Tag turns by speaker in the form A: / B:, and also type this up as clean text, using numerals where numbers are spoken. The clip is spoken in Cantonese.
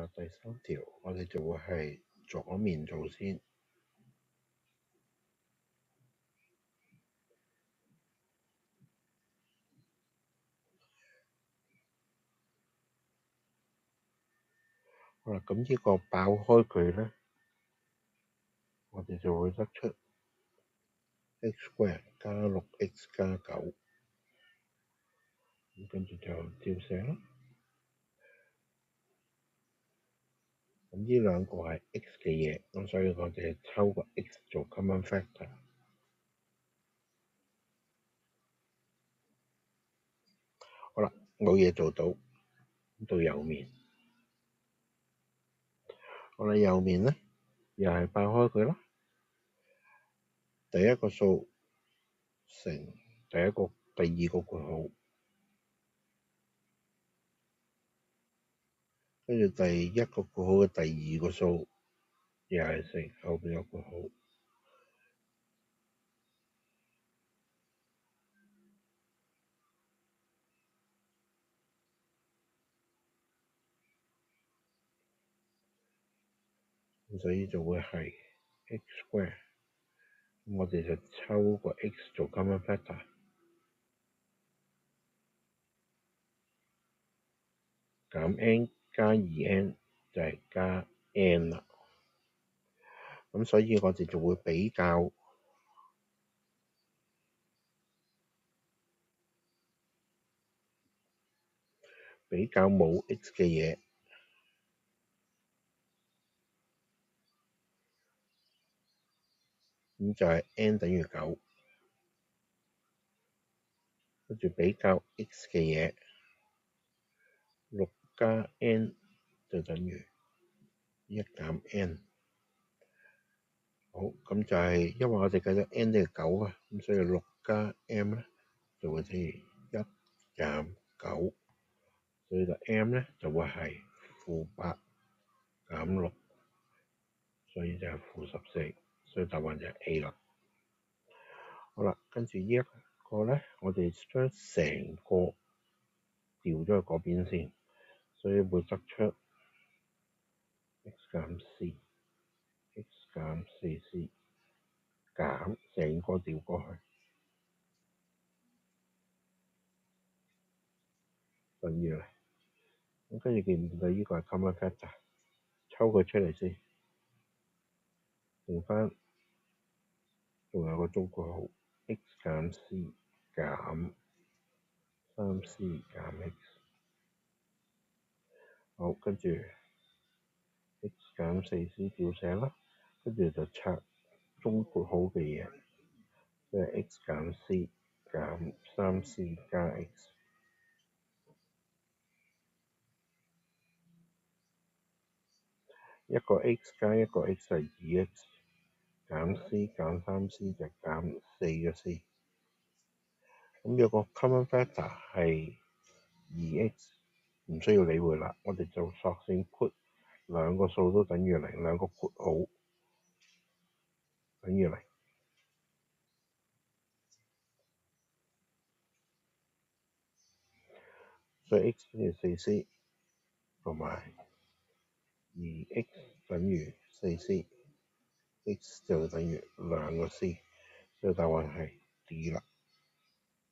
A: 第三條我哋就會係左面做先。好啦，咁呢個爆開佢咧，我哋就會得出 x² 加 6x 加9，咁跟住就照寫啦。咁呢兩個係 x 嘅嘢，咁所以我哋抽個 x 做 common factor。好啦，冇嘢做到，到右面。好啦，右面咧又係爆開佢啦。第一個數乘第二個括號，跟住第一個括號嘅第二個數又係乘後邊有括號。所以就會係 x²，我哋就抽個 x 做 common factor， 減 n 加 2n 就係加 n 啦。咁所以我哋就會比較冇 x 嘅嘢，咁就係 n 等於9，跟住比較 x 嘅嘢，6加 n 就等於1減 n。好，咁就係因為我哋計咗 n 等於9啊，咁所以6加 m 咧就會等於1減9，所以個 m 咧就會係-8減6，所以就係-14，所以答案就係 A 啦。好啦，跟住呢一個咧，我哋將成個調咗去嗰邊先，所以會得出 x 減 c，x 減 4c 減成個調過去，等於咧。咁跟住見唔見到呢個係 common factor？ 抽佢出嚟先，剩翻仲有個中括號 x 減 c 減 3c 減 x。好，跟住 x 減 4c 照寫啦，跟住就拆中括號嘅嘢，即係 x 減 c 減 3c 加 x。一個 x 加一個 x 係2x，減 c 減 3c 就減4個 c。咁有個 common factor 係2x，唔需要理會啦，我哋就索性 put 兩個數都等於0，兩個括號等於0。所以 x 等於 4c 同埋2x 等於 4c，x 就等於2個 c，所以答案係 D 啦。